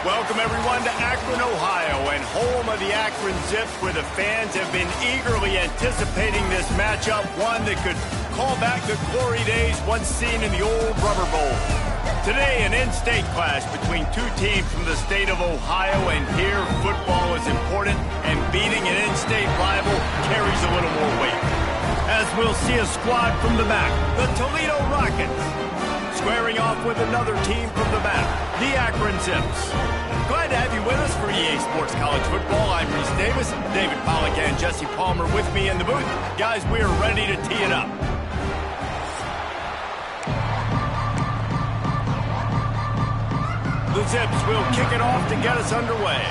Welcome, everyone, to Akron, Ohio, and home of the Akron Zips, where the fans have been eagerly anticipating this matchup, one that could call back the glory days once seen in the old Rubber Bowl. Today, an in-state clash between two teams from the state of Ohio, and here, football is important, and beating an in-state rival carries a little more weight. As we'll see a squad from the back, the Toledo Rockets, squaring off with another team from the back, the Akron Zips. Glad to have you with us for EA Sports College Football. I'm Reese Davis, David Pollack and Jesse Palmer with me in the booth. Guys, we are ready to tee it up. The Zips will kick it off to get us underway.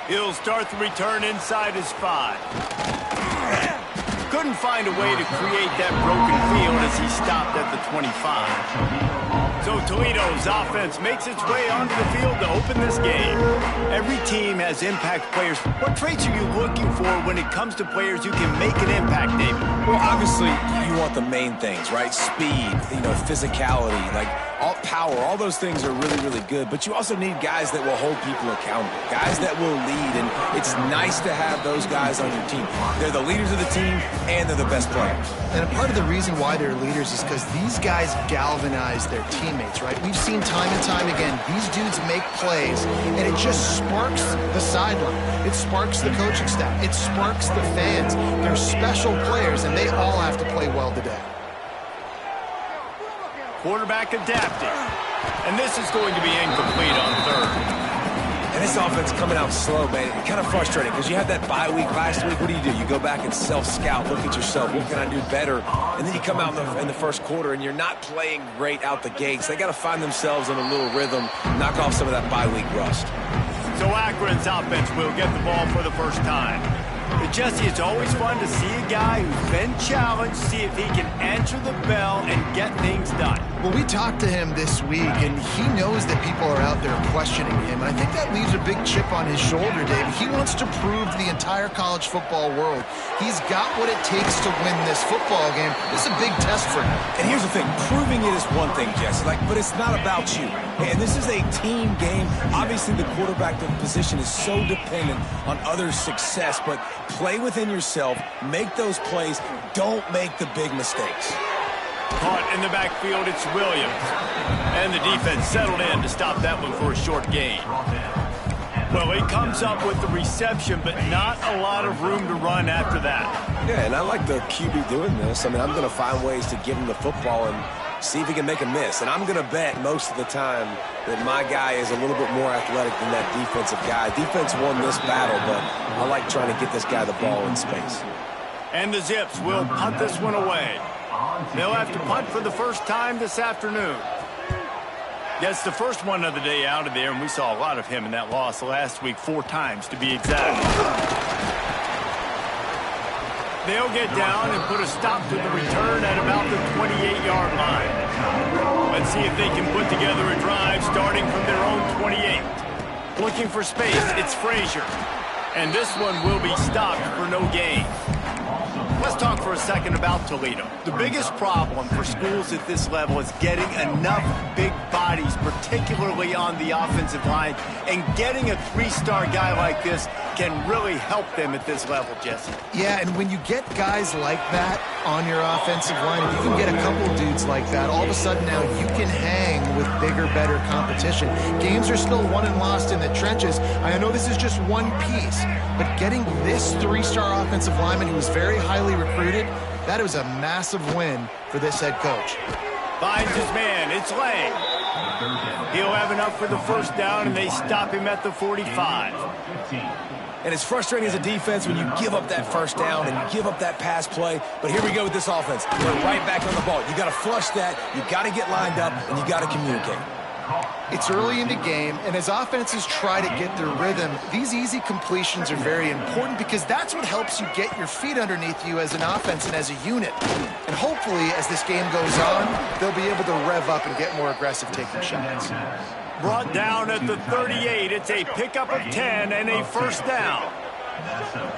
He'll start the return inside his 5. Couldn't find a way to create that broken field as he stopped at the 25. So Toledo's offense makes its way onto the field to open this game. Every team has impact players. What traits are you looking for when it comes to players who can make an impact, David? Well, obviously, you want the main things, right? Speed, physicality, all power, all those things are really, really good. But you also need guys that will hold people accountable, guys that will lead. And it's nice to have those guys on your team. They're the leaders of the team, and they're the best players. And a part of the reason why they're leaders is because these guys galvanize their teammates, right? We've seen time and time again, these dudes make plays, and it just sparks the sideline. It sparks the coaching staff. It sparks the fans. They're special players, and they all have to play well today. Quarterback adapting. And this is going to be incomplete on third. And this offense coming out slow, man. It's kind of frustrating because you had that bye week last week. What do? You go back and self-scout, look at yourself. What can I do better? And then you come out in the first quarter, and you're not playing great out the gates. They got to find themselves in a little rhythm, knock off some of that bye week rust. So Akron's offense will get the ball for the first time. But Jesse, it's always fun to see a guy who's been challenged, see if he can answer the bell and get things done. Well, we talked to him this week, and he knows that people are out there questioning him. And I think that leaves a big chip on his shoulder, Dave. He wants to prove to the entire college football world he's got what it takes to win this football game. This is a big test for him. And here's the thing. Proving it is one thing, Jesse, but it's not about you. And this is a team game. Obviously, the quarterback position is so dependent on others' success, but play within yourself, make those plays, don't make the big mistakes. Caught in the backfield, it's Williams. And the defense settled in to stop that one for a short gain. Well, he comes up with the reception, but not a lot of room to run after that. Yeah, and I like the QB doing this. I'm going to find ways to give him the football and see if he can make a miss. And I'm going to bet most of the time that my guy is a little bit more athletic than that defensive guy. Defense won this battle, but I like trying to get this guy the ball in space. And the Zips will punt this one away. They'll have to punt for the first time this afternoon. That's the first one of the day out of there, and we saw a lot of him in that loss last week, 4 times to be exact. They'll get down and put a stop to the return at about the 28-yard line. Let's see if they can put together a drive starting from their own 28. Looking for space, it's Frazier. And this one will be stopped for no gain. Let's talk for a second about Toledo. The biggest problem for schools at this level is getting enough big bodies, particularly on the offensive line, and getting a 3-star guy like this can really help them at this level, Jesse. Yeah, and when you get guys like that on your offensive line, if you can get a couple dudes like that, all of a sudden now you can hang with bigger, better competition. Games are still won and lost in the trenches. I know this is just one piece, but getting this 3-star offensive lineman who was very highly recruited, that was a massive win for this head coach. Finds his man, it's Lang. He'll have enough for the first down, and they stop him at the 45. And it's frustrating as a defense when you give up that first down and you give up that pass play. But here we go with this offense. They're right back on the ball. You got to flush that, you got to get lined up, and you got to communicate. It's early in the game, and as offenses try to get their rhythm, these easy completions are very important because that's what helps you get your feet underneath you as an offense and as a unit. And hopefully, as this game goes on, they'll be able to rev up and get more aggressive taking shots. Brought down at the 38. It's a pickup of 10 and a first down.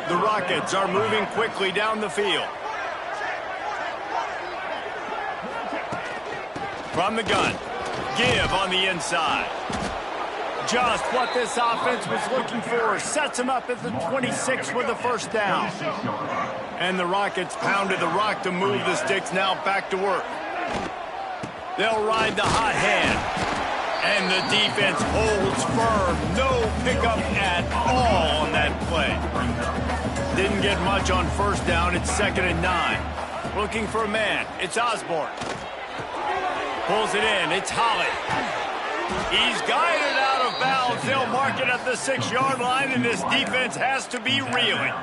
The Rockets are moving quickly down the field. From the gun. Give on the inside. Just what this offense was looking for. Sets him up at the 26 with the first down. And the Rockets pounded the rock to move the sticks. Now back to work. They'll ride the hot hand. And the defense holds firm. No pickup at all on that play. Didn't get much on first down. It's 2nd and 9. Looking for a man. It's Osborne. Pulls it in. It's Holly. He's guided out of bounds. They'll mark it at the 6-yard line, and this defense has to be reeling.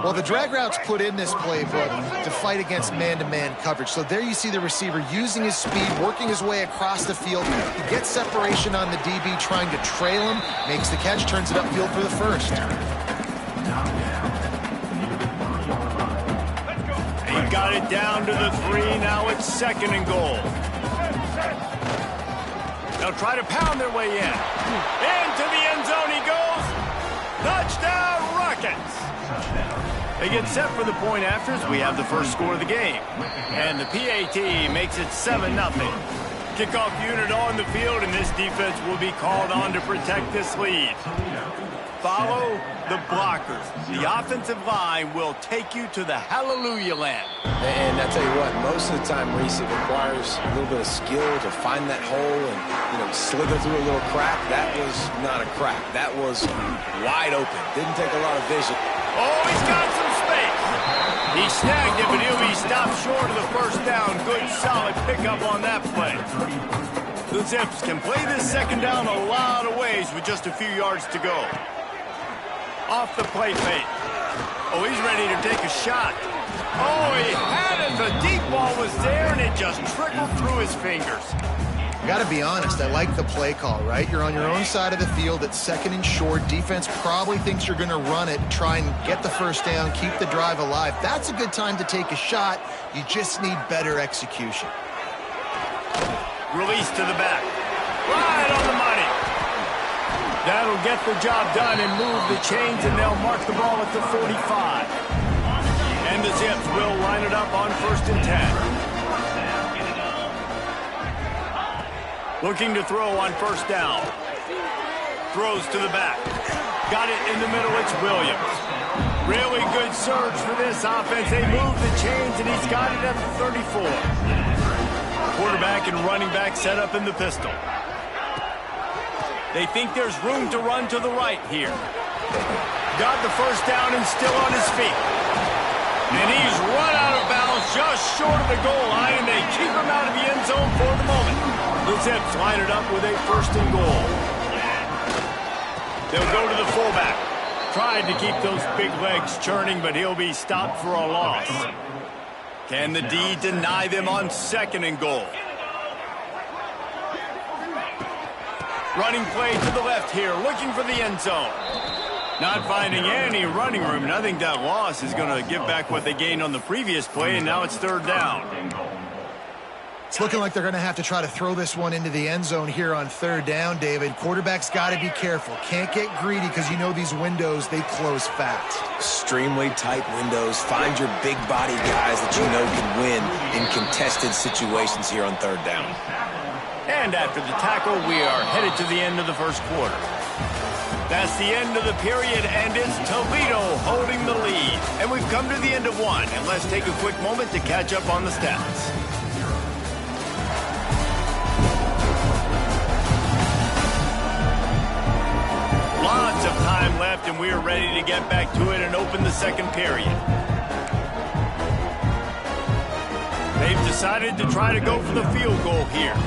Well, the drag routes put in this playbook to fight against man-to-man coverage. So there you see the receiver using his speed, working his way across the field. He gets separation on the DB, trying to trail him, makes the catch, turns it upfield for the first. He got it down to the 3. Now it's 2nd and goal. They'll try to pound their way in. Into the end zone he goes. Touchdown, Rockets. They get set for the point afters. We have the first score of the game. And the PAT makes it 7-0. Kickoff unit on the field, and this defense will be called on to protect this lead. Follow the blockers. The offensive line will take you to the hallelujah land. And I tell you what, most of the time, Reese, it requires a little bit of skill to find that hole and, slither through a little crack. That was not a crack. That was wide open. Didn't take a lot of vision. Oh, he's got some space. He snagged it, but he'll be stopped short of the first down. Good, solid pickup on that play. The Zips can play this second down a lot of ways with just a few yards to go. Off the play fake. Oh, he's ready to take a shot. Oh, he had it. The deep ball was there, and it just trickled through his fingers. Got to be honest, I like the play call, right? You're on your own side of the field. It's 2nd and short. Defense probably thinks you're going to run it, try and get the first down, keep the drive alive. That's a good time to take a shot. You just need better execution. Release to the back. Right on the money. That'll get the job done and move the chains, and they'll mark the ball at the 45. And the Zips will line it up on 1st and 10. Looking to throw on first down. Throws to the back. Got it in the middle. It's Williams. Really good surge for this offense. They move the chains, and he's got it at the 34. Quarterback and running back set up in the pistol. They think there's room to run to the right here. Got the first down and still on his feet. And he's run out of bounds just short of the goal line, and they keep him out of the end zone for the moment. The Zips line it up with a 1st and goal. They'll go to the fullback. Tried to keep those big legs churning, but he'll be stopped for a loss. Can the D deny them on 2nd and goal? Running play to the left here, looking for the end zone. Not finding any running room, and I think that loss is going to give back what they gained on the previous play, and now it's 3rd down. It's looking like they're going to have to try to throw this one into the end zone here on 3rd down, David. Quarterback's got to be careful. Can't get greedy because you know these windows, they close fast. Extremely tight windows. Find your big body guys that you know can win in contested situations here on 3rd down. And after the tackle, we are headed to the end of the first quarter. That's the end of the period, and it's Toledo holding the lead. And we've come to the end of one, and let's take a quick moment to catch up on the stats. Lots of time left, and we are ready to get back to it and open the second period. They've decided to try to go for the field goal here.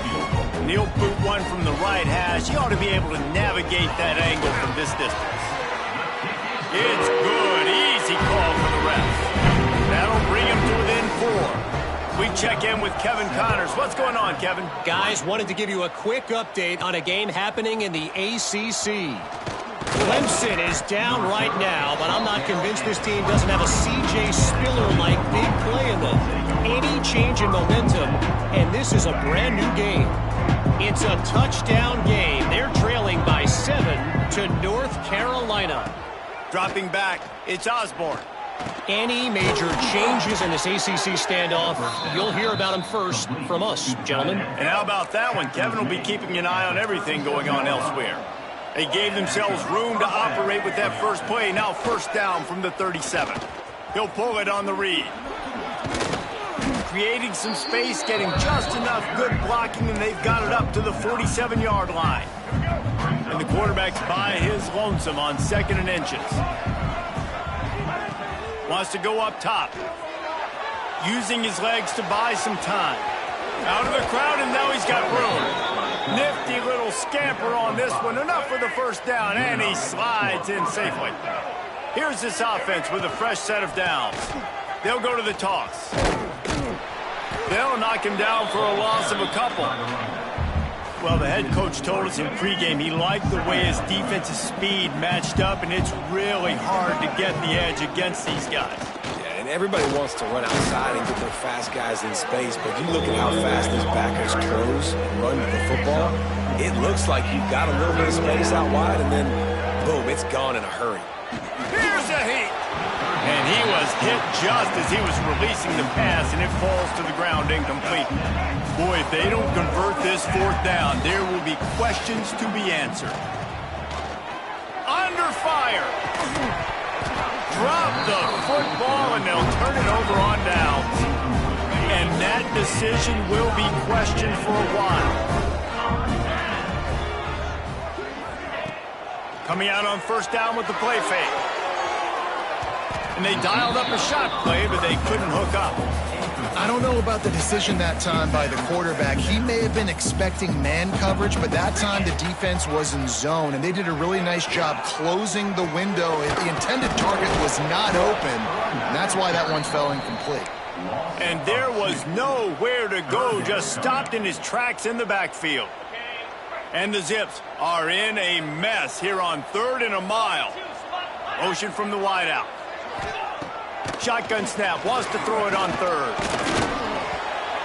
He'll boot one from the right hash. He ought to be able to navigate that angle from this distance. It's good. Easy call for the ref. That'll bring him to within 4. We check in with Kevin Connors. What's going on, Kevin? Guys, wanted to give you a quick update on a game happening in the ACC. Clemson is down right now, but I'm not convinced this team doesn't have a C.J. Spiller-like big play in them. Any change in momentum, and this is a brand new game. It's a touchdown game. They're trailing by 7 to North Carolina. Dropping back, it's Osborne. Any major changes in this ACC standoff, you'll hear about them first from us, gentlemen. And how about that one? Kevin will be keeping an eye on everything going on elsewhere. They gave themselves room to operate with that first play. Now first down from the 37. He'll pull it on the read. Creating some space, getting just enough good blocking, and they've got it up to the 47-yard line. And the quarterback's by his lonesome on 2nd and inches. Wants to go up top. Using his legs to buy some time. Out of the crowd, and now he's got room. Nifty little scamper on this one. Enough for the first down, and he slides in safely. Here's this offense with a fresh set of downs. They'll go to the toss. They'll knock him down for a loss of a couple. Well, the head coach told us in pregame he liked the way his defensive speed matched up, and it's really hard to get the edge against these guys. Yeah, and everybody wants to run outside and get their fast guys in space, but you look at how fast these backers close and run to the football, it looks like you've got a little bit of space out wide, and then, boom, it's gone in a hurry. Here's a heat. And he was hit just as he was releasing the pass, and it falls to the ground incomplete. Boy, if they don't convert this 4th down, there will be questions to be answered. Under fire. Drop the football, and they'll turn it over on downs. And that decision will be questioned for a while. Coming out on first down with the play fake. And they dialed up a shot play, but they couldn't hook up. I don't know about the decision that time by the quarterback. He may have been expecting man coverage, but that time the defense was in zone, and they did a really nice job closing the window. The intended target was not open, and that's why that one fell incomplete. And there was nowhere to go, just stopped in his tracks in the backfield. And the Zips are in a mess here on 3rd and a mile. Motion from the wideout. Shotgun snap, wants to throw it on 3rd.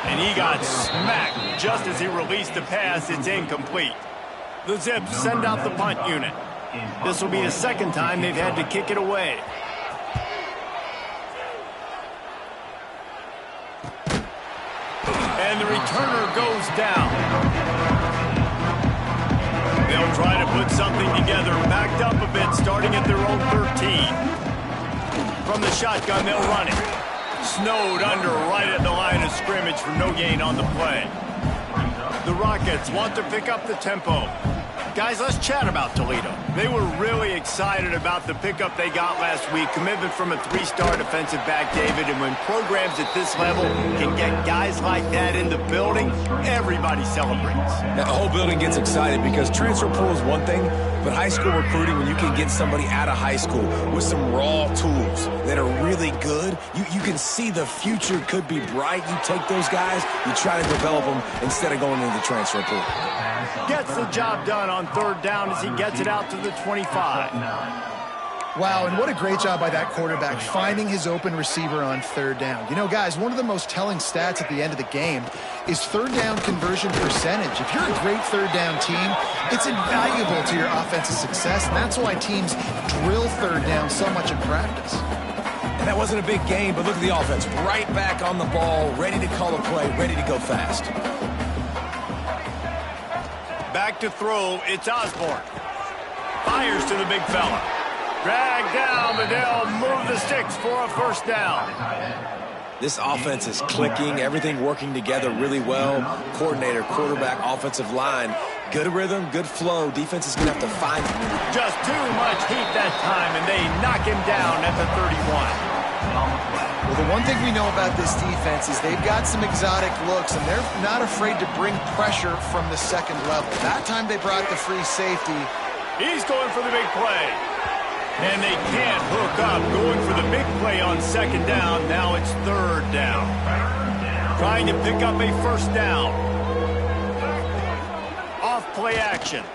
And he got smacked just as he released the pass. It's incomplete. The Zips send out the punt unit. This will be the 2nd time they've had to kick it away. And the returner goes down. They'll try to put something together, backed up a bit, starting at their own 13. From the shotgun, they'll run it. Snowed under right at the line of scrimmage for no gain on the play. The Rockets want to pick up the tempo. Guys, let's chat about Toledo. They were really excited about the pickup they got last week. Commitment from a 3-star defensive back, David. And when programs at this level can get guys like that in the building, everybody celebrates. Now, the whole building gets excited because transfer portal is one thing, but high school recruiting, when you can get somebody out of high school with some raw tools that are really good, you can see the future could be bright. You take those guys, you try to develop them instead of going into the transfer portal. Gets the job done on 3rd down as he gets it out to the 25. Wow, and what a great job by that quarterback finding his open receiver on 3rd down. You know, guys, one of the most telling stats at the end of the game is 3rd down conversion percentage. If you're a great 3rd down team, it's invaluable to your offensive success, and that's why teams drill 3rd down so much in practice. And that wasn't a big game, but look at the offense. Right back on the ball, ready to call a play, ready to go fast. Back to throw, it's Osborne. Fires to the big fella. Dragged down, but they'll move the sticks for a 1st down. This offense is clicking, everything working together really well. Coordinator, quarterback, offensive line. Good rhythm, good flow. Defense is going to have to find it. Just too much heat that time, and they knock him down at the 31. Well, the one thing we know about this defense is they've got some exotic looks, and they're not afraid to bring pressure from the 2nd level. That time they brought the free safety. He's going for the big play. And they can't hook up. Going for the big play on 2nd down. Now it's 3rd down. Trying to pick up a 1st down. Off play action.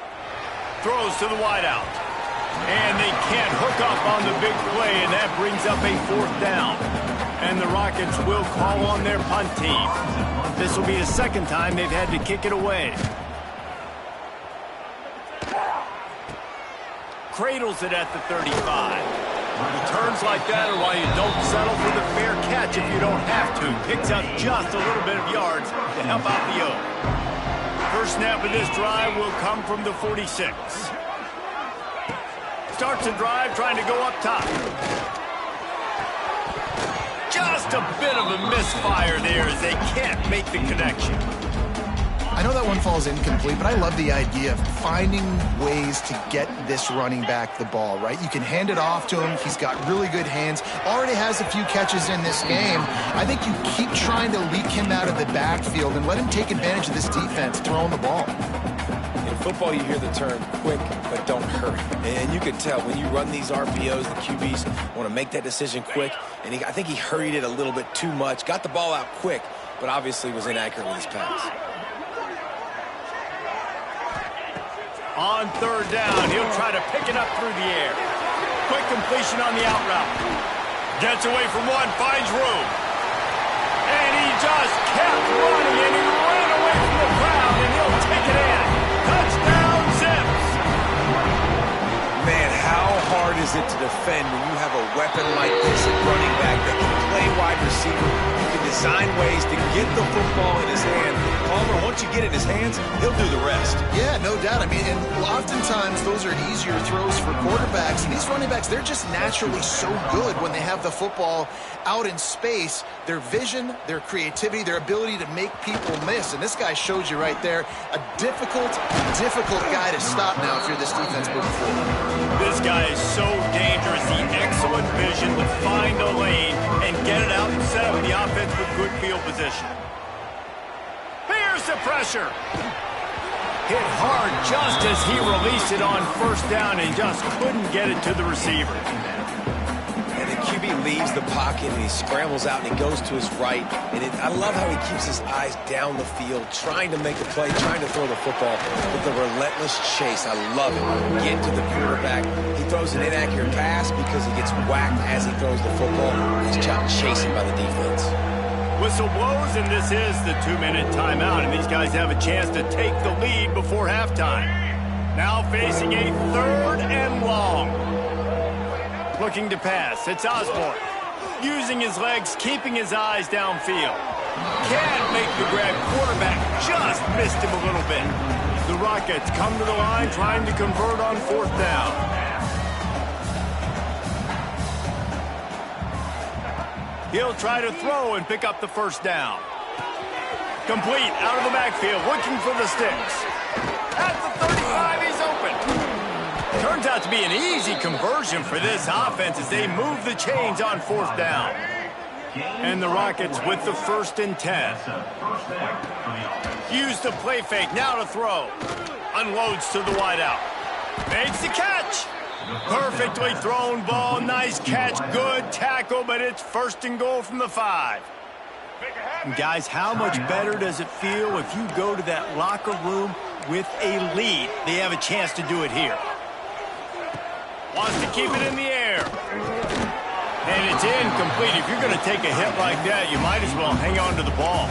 Throws to the wideout. And they can't hook up on the big play, and that brings up a 4th down. And the Rockets will call on their punt team. This will be the 2nd time they've had to kick it away. Cradles it at the 35. Return runs like that are why you don't settle for the fair catch if you don't have to. Picks up just a little bit of yards to help out the O. First snap of this drive will come from the 46. Starts the drive trying to go up top. Just a bit of a misfire there as they can't make the connection. I know that one falls incomplete, but I love the idea of finding ways to get this running back the ball, right? You can hand it off to him. He's got really good hands. Already has a few catches in this game. I think you keep trying to leak him out of the backfield and let him take advantage of this defense throwing the ball. In football, you hear the term quick, but don't hurry. And you can tell when you run these RPOs, the QBs want to make that decision quick. And I think he hurried it a little bit too much. Got the ball out quick, but obviously was inaccurate with his pass. On third down, he'll try to pick it up through the air. Quick completion on the out route. Gets away from one, finds room. And he just kept running, and he ran away from the crowd, and he'll take it in. Touchdown, Zips. Man, how hard is it to defend when you have a weapon like this at running back that can play wide receiver? You can design ways to get the football in his hand. Palmer, once you get it in his hands, he'll do the rest. Yeah, no doubt. I mean, and oftentimes those are easier throws for quarterbacks. And these running backs, they're just naturally so good when they have the football out in space. Their vision, their creativity, their ability to make people miss. And this guy showed you right there, a difficult guy to stop now if you're this defense moving forward. This guy is so dangerous. The excellent vision to find a lane and get it out and set up the offense with good field position. Here's the pressure. Hit hard just as he released it on first down and just couldn't get it to the receiver. And the QB leaves the pocket and he scrambles out and he goes to his right. And I love how he keeps his eyes down the field, trying to make a play, trying to throw the football with the relentless chase. I love it. Get to the quarterback. He throws an inaccurate pass because he gets whacked as he throws the football. He's chasing by the defense. Whistle blows, and this is the 2-minute timeout, and these guys have a chance to take the lead before halftime. Now facing a third and long. Looking to pass. It's Osborne. Using his legs, keeping his eyes downfield. Can't make the grab. Quarterback just missed him a little bit. The Rockets come to the line trying to convert on fourth down. He'll try to throw and pick up the first down. Complete out of the backfield, looking for the sticks. At the 35, he's open. Turns out to be an easy conversion for this offense as they move the chains on fourth down. And the Rockets with the 1st and 10. Use the play fake, now to throw. Unloads to the wideout. Makes the catch. Perfectly thrown ball, nice catch, good tackle, but it's 1st and goal from the 5. And guys, how much better does it feel if you go to that locker room with a lead? They have a chance to do it here. Wants to keep it in the air. And it's incomplete. If you're going to take a hit like that, you might as well hang on to the ball.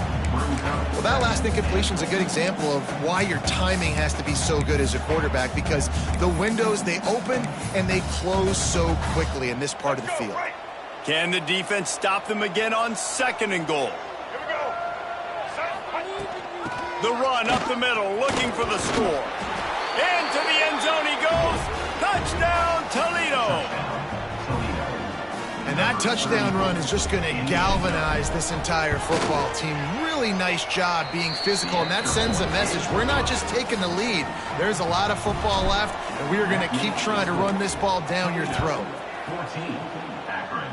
Well, that last incompletion is a good example of why your timing has to be so good as a quarterback, because the windows, they open and they close so quickly in this part of the field. Can the defense stop them again on 2nd and goal? The run up the middle, looking for the score. Into the end zone he goes. Touchdown, Toledo. And that touchdown run is just going to galvanize this entire football team. Really nice job being physical, and that sends a message. We're not just taking the lead. There's a lot of football left, and we are going to keep trying to run this ball down your throat. 14, Akron,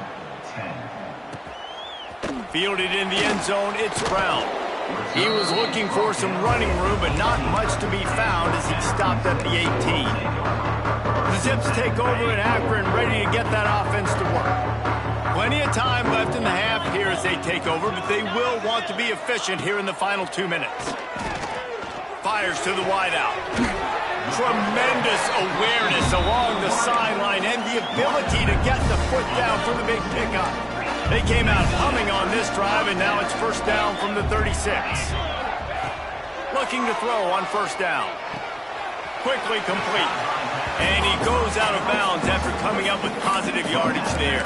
10. Fielded in the end zone, it's Brown. He was looking for some running room, but not much to be found as he stopped at the 18. The Zips take over in Akron, ready to get that offense to work. Plenty of time left in the half here as they take over, but they will want to be efficient here in the final 2 minutes. Fires to the wideout. Tremendous awareness along the sideline and the ability to get the foot down for the big pickup. They came out humming on this drive, and now it's 1st down from the 36. Looking to throw on 1st down. Quickly complete. And he goes out of bounds after coming up with positive yardage there.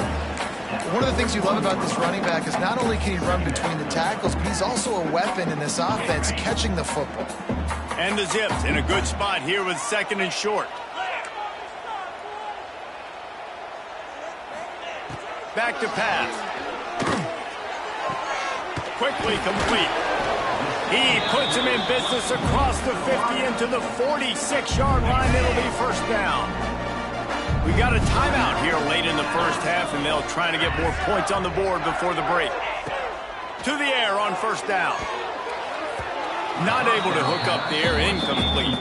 One of the things you love about this running back is not only can he run between the tackles, but he's also a weapon in this offense, catching the football. And the Zips in a good spot here with 2nd and short. Back to pass. Quickly complete. He puts him in business across the 50 into the 46-yard line. It'll be first down. We got a timeout here late in the first half, and they'll try to get more points on the board before the break. To the air on first down. Not able to hook up there, incomplete.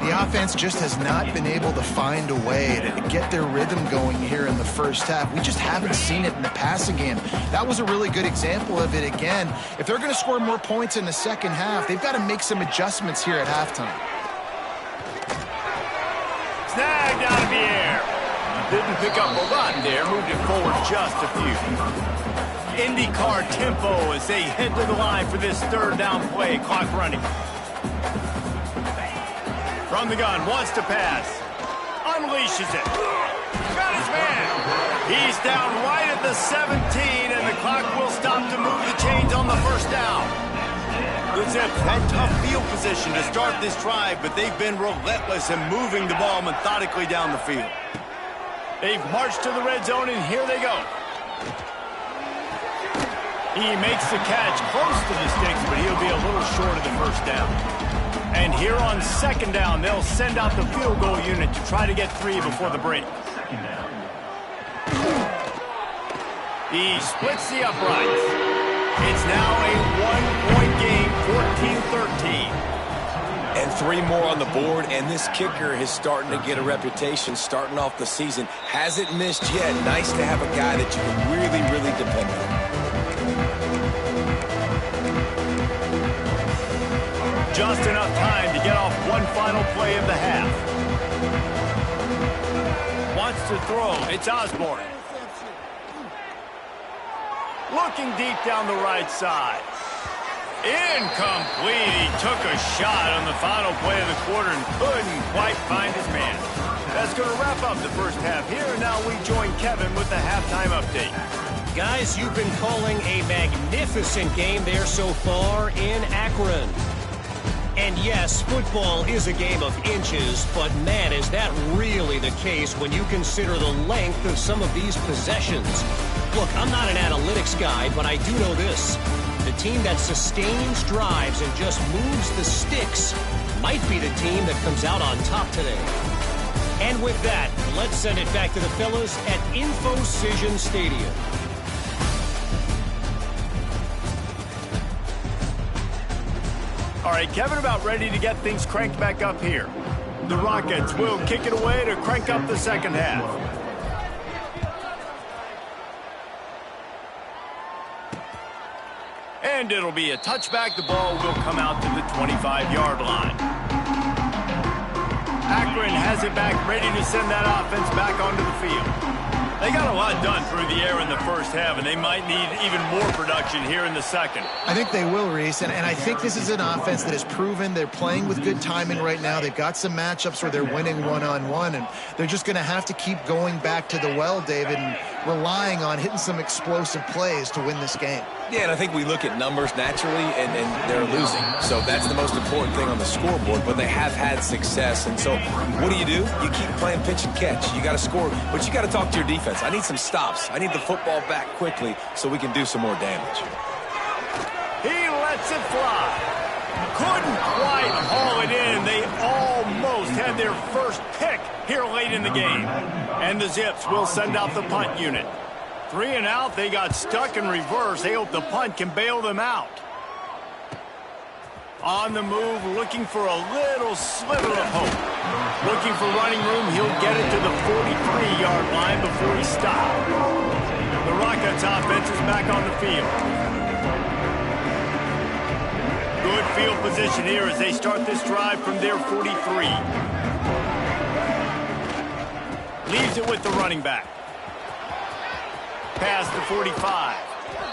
The offense just has not been able to find a way to get their rhythm going here in the first half. We just haven't seen it in the passing game. That was a really good example of it again. If they're going to score more points in the second half, they've got to make some adjustments here at halftime. Snagged out of the air. Didn't pick up a lot there. Moved it forward just a few. IndyCar tempo as they head to the line for this 3rd down play. Clock running. From the gun, wants to pass. Unleashes it. Got his man. He's down right at the 17, and the clock will stop to move the chains on the first down. The Zips had tough field position to start this drive, but they've been relentless in moving the ball methodically down the field. They've marched to the red zone, and here they go. He makes the catch close to the sticks, but he'll be a little short of the first down. And here on 2nd down, they'll send out the field goal unit to try to get 3 before the break. He splits the uprights. It's now a 1-point game, 14-13. And 3 more on the board, and this kicker is starting to get a reputation starting off the season. Hasn't missed yet. Nice to have a guy that you can really, really depend on. Just enough time to get off one final play of the half. Wants to throw. It's Osborne. Looking deep down the right side. Incomplete. He took a shot on the final play of the quarter and couldn't quite find his man. That's going to wrap up the first half here. And now we join Kevin with the halftime update. Guys, you've been calling a magnificent game there so far in Akron. And yes, football is a game of inches, but man, is that really the case when you consider the length of some of these possessions. Look, I'm not an analytics guy, but I do know this. The team that sustains drives and just moves the sticks might be the team that comes out on top today. And with that, let's send it back to the fellas at InfoCision Stadium. All right, Kevin, about ready to get things cranked back up here. The Rockets will kick it away to crank up the second half. And it'll be a touchback. The ball will come out to the 25-yard line. Akron has it back, ready to send that offense back onto the field. They got a lot done through the air in the first half, and they might need even more production here in the second. I think they will, Reese, and I think this is an offense that has proven they're playing with good timing right now. They've got some matchups where they're winning one-on-one, and they're just going to have to keep going back to the well, David, and relying on hitting some explosive plays to win this game. Yeah, and I think we look at numbers naturally, and they're losing. So that's the most important thing on the scoreboard, but they have had success. And so what do? You keep playing pitch and catch. You got to score, but you got to talk to your defense. I need some stops. I need the football back quickly so we can do some more damage. He lets it fly. Couldn't quite haul it in. They almost had their first pick here late in the game. And the Zips will send out the punt unit. 3 and out, they got stuck in reverse. They hope the punt can bail them out. On the move, looking for a little sliver of hope. Looking for running room, he'll get it to the 43-yard line before he stops. The Rockets offense is back on the field. Good field position here as they start this drive from their 43. Leaves it with the running back. Past the 45.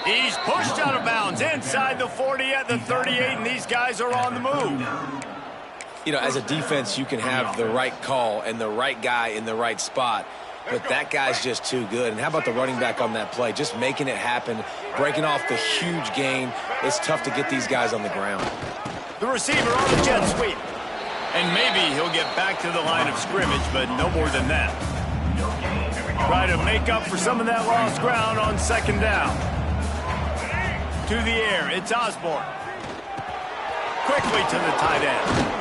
He's pushed out of bounds inside the 40 at the 38, and these guys are on the move. You know, as a defense, you can have the right call and the right guy in the right spot, but that guy's just too good. And how about the running back on that play? Just making it happen, breaking off the huge gain. It's tough to get these guys on the ground. The receiver on the jet sweep. And maybe he'll get back to the line of scrimmage, but no more than that. Try to make up for some of that lost ground on second down. To the air, it's Osborne. Quickly to the tight end.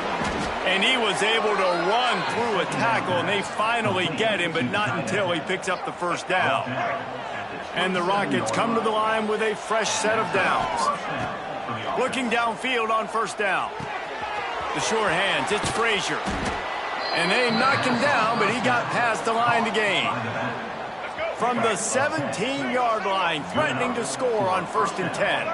And he was able to run through a tackle, and they finally get him, but not until he picks up the first down. And the Rockets come to the line with a fresh set of downs. Looking downfield on first down. The short hands, it's Frazier. And they knock him down, but he got past the line to gain. From the 17-yard line, threatening to score on 1st and 10.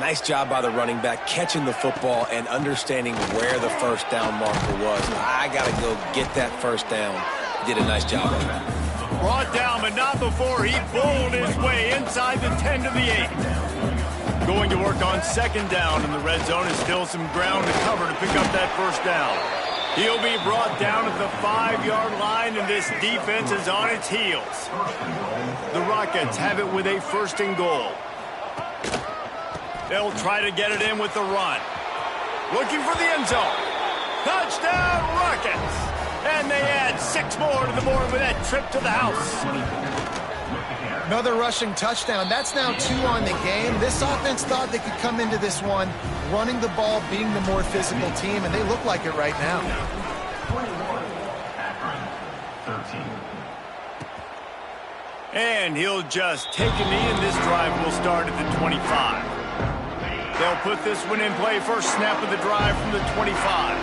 Nice job by the running back, catching the football and understanding where the first down marker was. I got to go get that first down. He did a nice job of it. Brought down, but not before he bowled his way inside the 10 to the 8. Going to work on second down, and the red zone is still some ground to cover to pick up that first down. He'll be brought down at the 5-yard line, and this defense is on its heels. The Rockets have it with a 1st and goal. They'll try to get it in with the run. Looking for the end zone. Touchdown, Rockets! And they add 6 more to the board with that trip to the house. Another rushing touchdown. That's now 2 on the game. This offense thought they could come into this one running the ball, being the more physical team, and they look like it right now. And he'll just take a knee, and this drive will start at the 25. They'll put this one in play. First snap of the drive from the 25.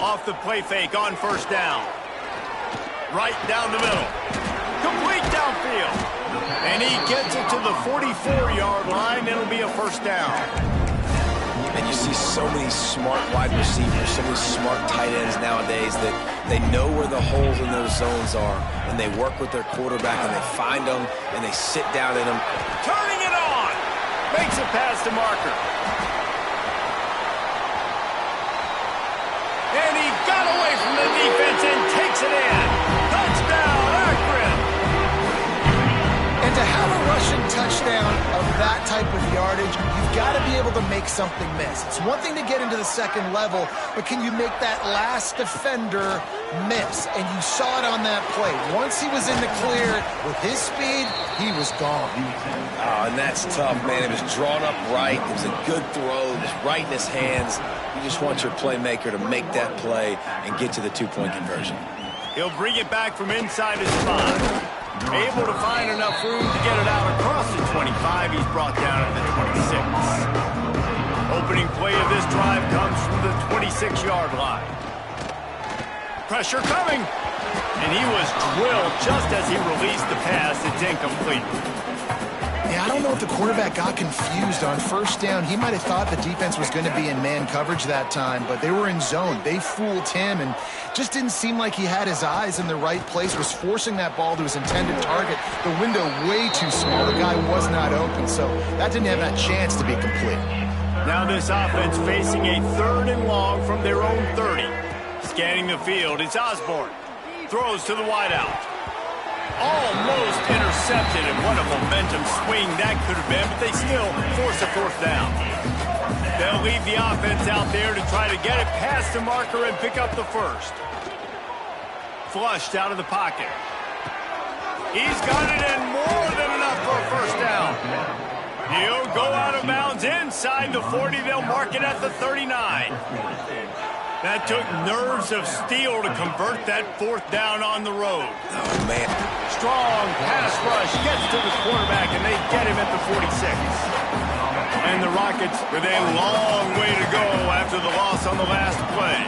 Off the play fake on first down. Right down the middle. Complete downfield. And he gets it to the 44-yard line. It'll be a first down. And you see so many smart wide receivers, so many smart tight ends nowadays that they know where the holes in those zones are, and they work with their quarterback, and they find them, and they sit down in them. Turning it on. Makes it past the marker. And he got away from the defense and takes it in. Touchdown, Akron. And to have a rushing touchdown of that type of yardage, you've got to be able to make something miss. It's one thing to get into the second level, but can you make that last defender miss? And you saw it on that play. Once he was in the clear with his speed, he was gone. Oh, and that's tough, man. It was drawn up right. It was a good throw. It was right in his hands. You just want your playmaker to make that play and get to the 2-point conversion. He'll bring it back from inside his spot. Able to find enough room to get it out across the 25. He's brought down at the 26. Opening play of this drive comes from the 26-yard line. Pressure coming. And he was drilled just as he released the pass. It's incomplete. Yeah, I don't know if the quarterback got confused on first down. He might have thought the defense was going to be in man coverage that time, but they were in zone. They fooled him and just didn't seem like he had his eyes in the right place, was forcing that ball to his intended target. The window way too small. The guy was not open, so that didn't have that chance to be complete. Now this offense facing a 3rd and long from their own 30. Scanning the field, it's Osborne. Throws to the wideout. Almost intercepted, and what a momentum swing that could have been, but they still force a 4th down. They'll leave the offense out there to try to get it past the marker and pick up the first. Flushed out of the pocket. He's got it in more than enough for a first down. He'll go out of bounds inside the 40. They'll mark it at the 39. That took nerves of steel to convert that 4th down on the road. Oh, man. Strong pass rush gets to the quarterback, and they get him at the 46. And the Rockets with a long way to go after the loss on the last play.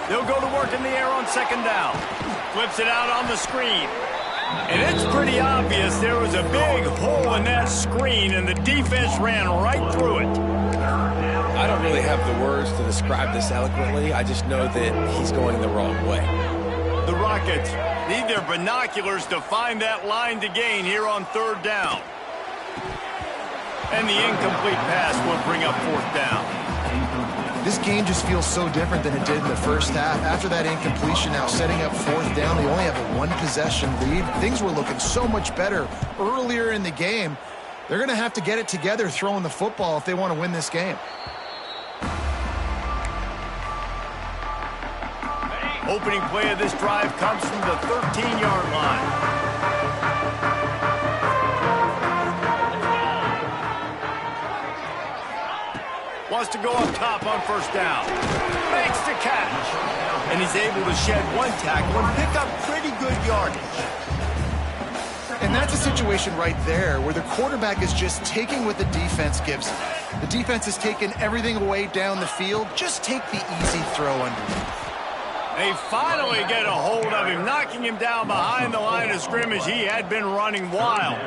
They'll go to work in the air on second down. Flips it out on the screen. And it's pretty obvious there was a big hole in that screen, and the defense ran right through it. I don't really have the words to describe this eloquently. I just know that he's going the wrong way. The Rockets need their binoculars to find that line to gain here on 3rd down. And the incomplete pass will bring up 4th down. This game just feels so different than it did in the first half. After that incompletion, now setting up 4th down, they only have a 1-possession lead. Things were looking so much better earlier in the game. They're going to have to get it together throwing the football if they want to win this game. Opening play of this drive comes from the 13-yard line. Wants to go up top on 1st down. Makes the catch. And he's able to shed 1 tackle and pick up pretty good yardage. And that's a situation right there where the quarterback is just taking what the defense gives him. The defense is taking everything away down the field. Just take the easy throw underneath. They finally get a hold of him, knocking him down behind the line of scrimmage. He had been running wild.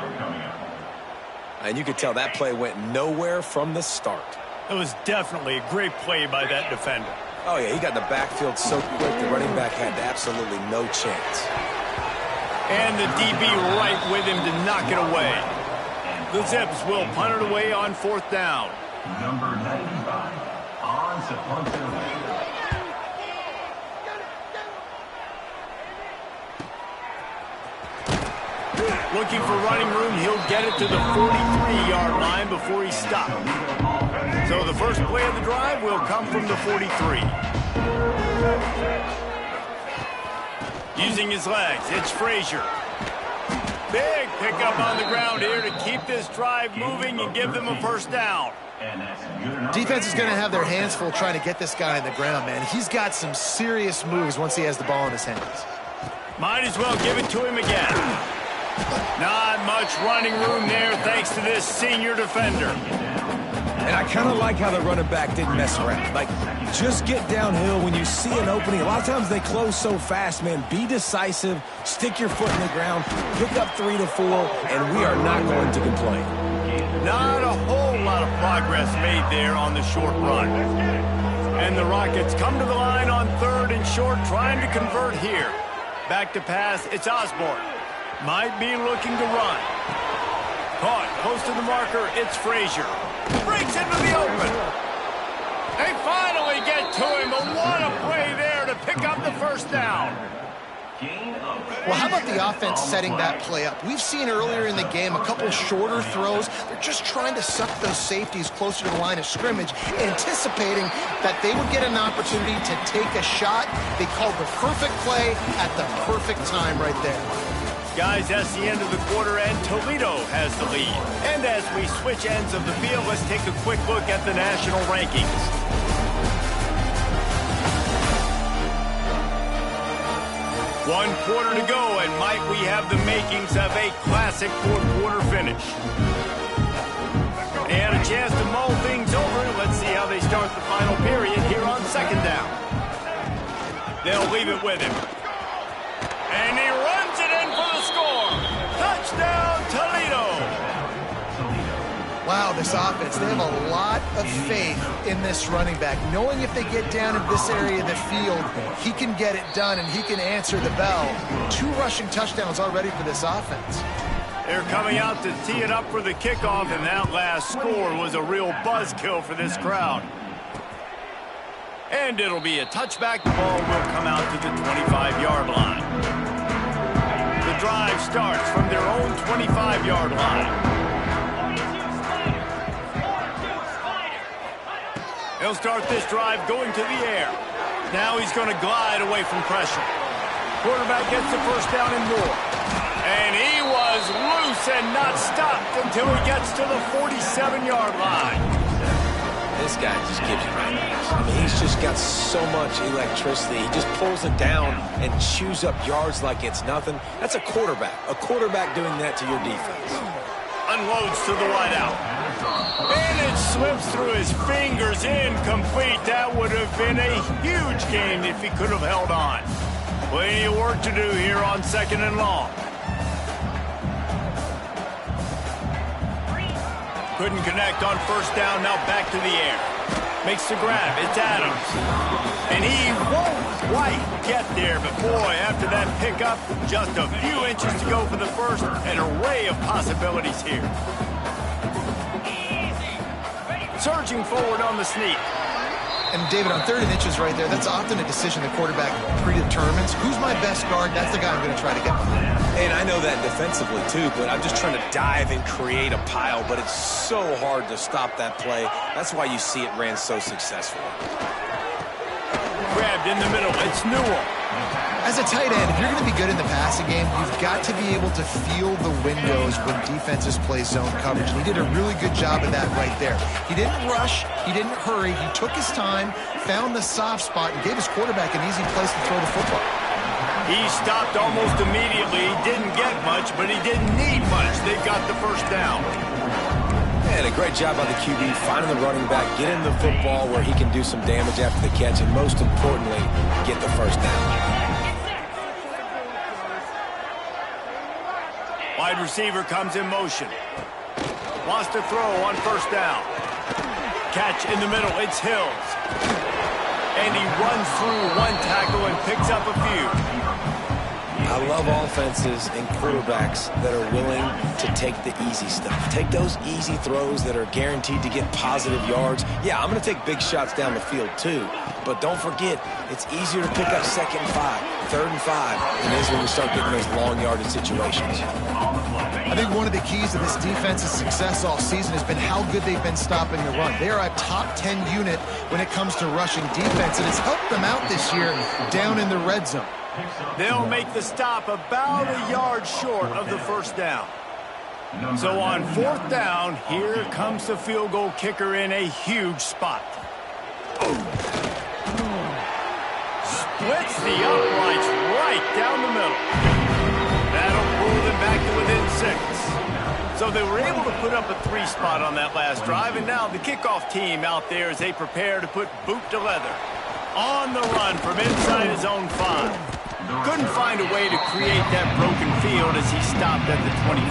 And you could tell that play went nowhere from the start. It was definitely a great play by that defender. Oh, yeah, he got in the backfield so quick, the running back had absolutely no chance. And the DB right with him to knock it away. The Zips will punt it away on 4th down. Number 95 on to punt it away. Looking for running room, he'll get it to the 43-yard line before he stopped. So the first play of the drive will come from the 43. Using his legs, it's Frazier. Big pickup on the ground here to keep this drive moving and give them a 1st down. Defense is going to have their hands full trying to get this guy on the ground, man. He's got some serious moves once he has the ball in his hands. Might as well give it to him again. Not much running room there thanks to this senior defender. And I kind of like how the running back didn't mess around. Like, just get downhill when you see an opening. A lot of times they close so fast, man. Be decisive, stick your foot in the ground, pick up 3 to 4, and we are not going to complain. Not a whole lot of progress made there on the short run. And the Rockets come to the line on 3rd and short, trying to convert here. Back to pass, it's Osborne. Might be looking to run. Caught close to the marker, it's Frazier. Breaks into the open. They finally get to him, but what a play there to pick up the 1st down. Well, how about the offense setting that play up? We've seen earlier in the game a couple shorter throws. They're just trying to suck those safeties closer to the line of scrimmage, anticipating that they would get an opportunity to take a shot. They called the perfect play at the perfect time right there. Guys, that's the end of the quarter, and Toledo has the lead. And as we switch ends of the field, let's take a quick look at the national rankings. One quarter to go, and might we have the makings of a classic 4th quarter finish. They had a chance to mull things over. Let's see how they start the final period here on 2nd down. They'll leave it with him. And he runs it in for the score. Touchdown, Toledo. Wow, this offense, they have a lot of faith in this running back, knowing if they get down in this area of the field, he can get it done and he can answer the bell. 2 rushing touchdowns already for this offense. They're coming out to tee it up for the kickoff, and that last score was a real buzzkill for this crowd. And it'll be a touchback. The ball will come out to the 25-yard line. The drive starts from their own 25-yard line. He'll start this drive going to the air. Now he's going to glide away from pressure. Quarterback gets the 1st down and more. And he was loose and not stopped until he gets to the 47-yard line. This guy just gives you nightmares. I mean, he's just got so much electricity. He just pulls it down and chews up yards like it's nothing. That's a quarterback. A quarterback doing that to your defense. Unloads to the wide out. And it slips through his fingers, incomplete. That would have been a huge game if he could have held on. Plenty of work to do here on 2nd and long. Couldn't connect on 1st down, now back to the air. Makes the grab, it's Adams. And he won't quite get there, but boy, after that pickup, just a few inches to go for the 1st, an array of possibilities here. surging forward on the sneak. And David, on 3rd and inches right there, that's often a decision the quarterback predetermines. Who's my best guard? That's the guy I'm going to try to get behind. And I know that defensively too, but I'm just trying to dive and create a pile, but it's so hard to stop that play. That's why you see it ran so successfully. Grabbed in the middle. It's Newell. As a tight end, if you're going to be good in the passing game, you've got to be able to feel the windows when defenses play zone coverage. And he did a really good job of that right there. He didn't rush. He didn't hurry. He took his time, found the soft spot, and gave his quarterback an easy place to throw the football. He stopped almost immediately. He didn't get much, but he didn't need much. They got the first down. And a great job by the QB, finding the running back, getting the football where he can do some damage after the catch, and most importantly, get the first down. Wide receiver comes in motion. Wants to throw on first down. Catch in the middle. It's Hills. And he runs through one tackle and picks up a few. I love offenses and quarterbacks that are willing to take the easy stuff. Take those easy throws that are guaranteed to get positive yards. Yeah, I'm going to take big shots down the field too. But don't forget, it's easier to pick up 2nd and 5, 3rd and 5 than it is when you start getting those long yardage situations. I think one of the keys to this defense's success all season has been how good they've been stopping the run. They are a top 10 unit when it comes to rushing defense, and it's helped them out this year down in the red zone. They'll make the stop about a yard short of the first down. So on 4th down, here comes the field goal kicker in a huge spot. Splits the uprights right down the middle. That'll pull them back to within 6. So they were able to put up a 3 spot on that last drive, and now the kickoff team out there as they prepare to put boot to leather. On the run from inside his own 5. Couldn't find a way to create that broken field as he stopped at the 25.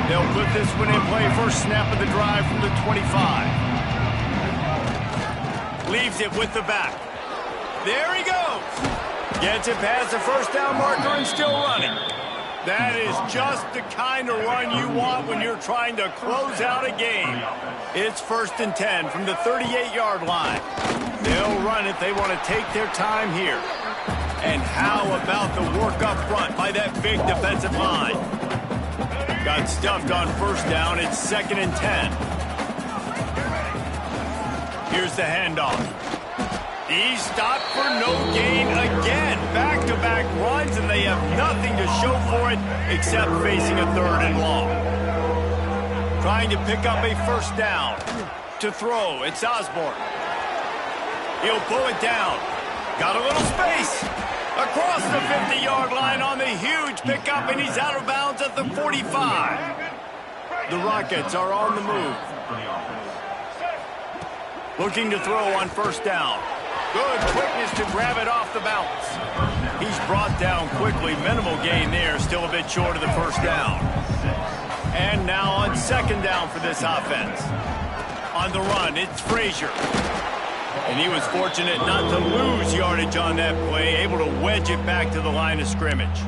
They'll put this one in play. First snap of the drive from the 25. Leaves it with the back. There he goes. Gets it past the first down marker and still running. That is just the kind of run you want when you're trying to close out a game. It's 1st and 10 from the 38-yard line. They'll run it. They want to take their time here. And how about the work up front by that big defensive line? Got stuffed on first down. It's 2nd and 10. Here's the handoff. He's stopped for no gain again. Back-to-back runs, and they have nothing to show for it except facing a 3rd and long. Trying to pick up a first down. To throw, it's Osborne. He'll pull it down. Got a little space. Across the 50-yard line on the huge pickup, and he's out of bounds at the 45. The Rockets are on the move. Looking to throw on first down. Good quickness to grab it off the bounce. He's brought down quickly. Minimal gain there, still a bit short of the first down. And now on 2nd down for this offense. On the run, it's Frazier. And he was fortunate not to lose yardage on that play, able to wedge it back to the line of scrimmage.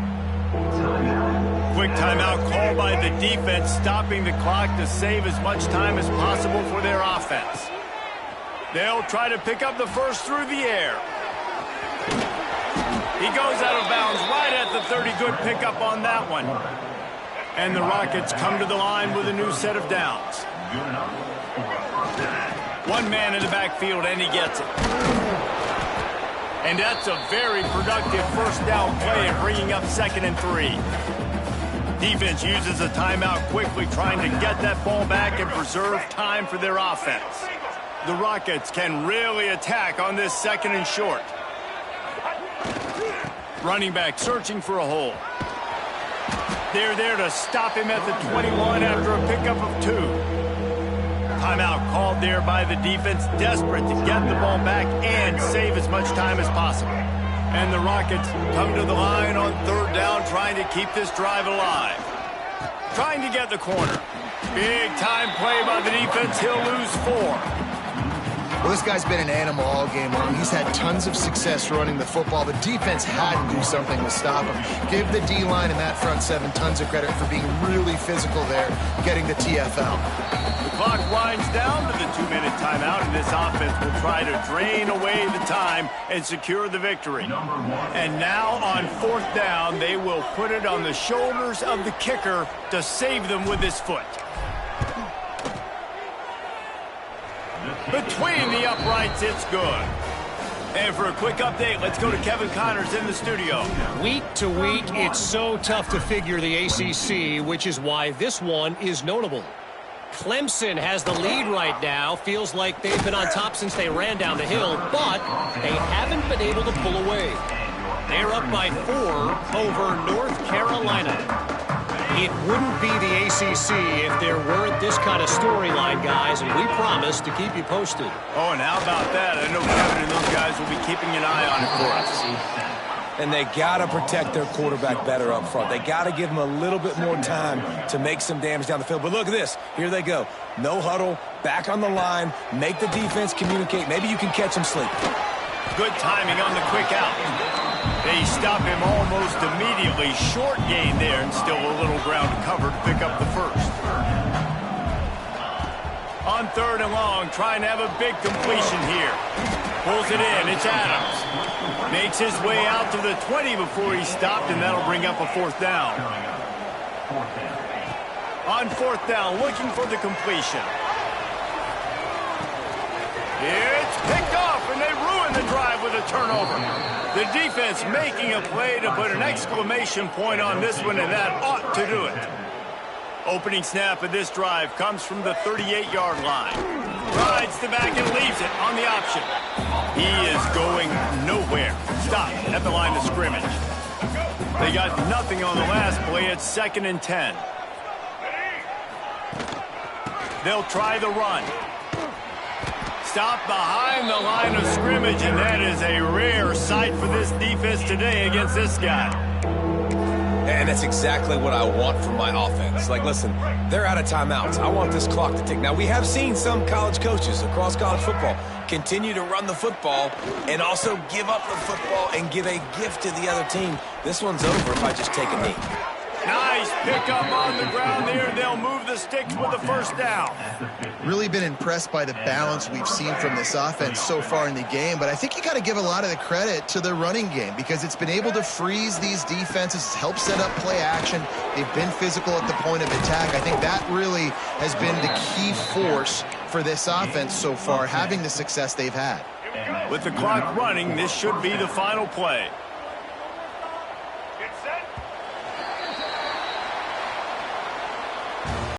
Quick timeout called by the defense, stopping the clock to save as much time as possible for their offense. They'll try to pick up the first through the air. He goes out of bounds right at the 30. Good pickup on that one. And the Rockets come to the line with a new set of downs. One man in the backfield, and he gets it. And that's a very productive first down play of bringing up 2nd and 3. Defense uses a timeout quickly, trying to get that ball back and preserve time for their offense. The Rockets can really attack on this 2nd and short. Running back searching for a hole. They're there to stop him at the 21 after a pickup of 2. Timeout called there by the defense, desperate to get the ball back and save as much time as possible. And the Rockets come to the line on 3rd down, trying to keep this drive alive. Trying to get the corner. Big time play by the defense. He'll lose 4. Well, this guy's been an animal all game long. He's had tons of success running the football. The defense had to do something to stop him. Give the D-line and that front seven tons of credit for being really physical there, getting the TFL. The clock winds down to the 2-minute timeout, and this offense will try to drain away the time and secure the victory. And now on 4th down, they will put it on the shoulders of the kicker to save them with his foot. Between the uprights, it's good. And for a quick update, let's go to Kevin Connors in the studio. Week to week, it's so tough to figure the ACC, which is why this one is notable. Clemson has the lead right now. Feels like they've been on top since they ran down the hill, but they haven't been able to pull away. They're up by 4 over North Carolina. It wouldn't be the ACC if there weren't this kind of storyline, guys, and we promise to keep you posted. Oh, and how about that? I know Kevin and those guys will be keeping an eye on it for us. And they got to protect their quarterback better up front. They got to give him a little bit more time to make some damage down the field. But look at this. Here they go. No huddle, back on the line, make the defense communicate. Maybe you can catch him sleeping. Good timing on the quick out. They stop him almost immediately. Short gain there, and still a little ground to cover to pick up the first. On 3rd and long, trying to have a big completion here. Pulls it in. It's Adams. Makes his way out to the 20 before he stopped, and that'll bring up a 4th down. On 4th down, looking for the completion. It's picked off, and they ruin the drive with a turnover. The defense making a play to put an exclamation point on this one, and that ought to do it. Opening snap of this drive comes from the 38-yard line. Rides the back and leaves it on the option. He is going nowhere. Stop at the line of scrimmage. They got nothing on the last play. It's 2nd and 10. They'll try the run. Stop behind the line of scrimmage, and that is a rare sight for this defense today against this guy. And that's exactly what I want from my offense. Like, listen, they're out of timeouts. I want this clock to tick. Now, we have seen some college coaches across college football continue to run the football and also give up the football and give a gift to the other team. This one's over if I just take a knee. Nice pickup on the ground there. They'll move the sticks with the 1st down. Really been impressed by the balance we've seen from this offense so far in the game, but I think you got to give a lot of the credit to the running game because it's been able to freeze these defenses, help set up play action. They've been physical at the point of attack. I think that really has been the key force for this offense so far, having the success they've had. With the clock running, this should be the final play.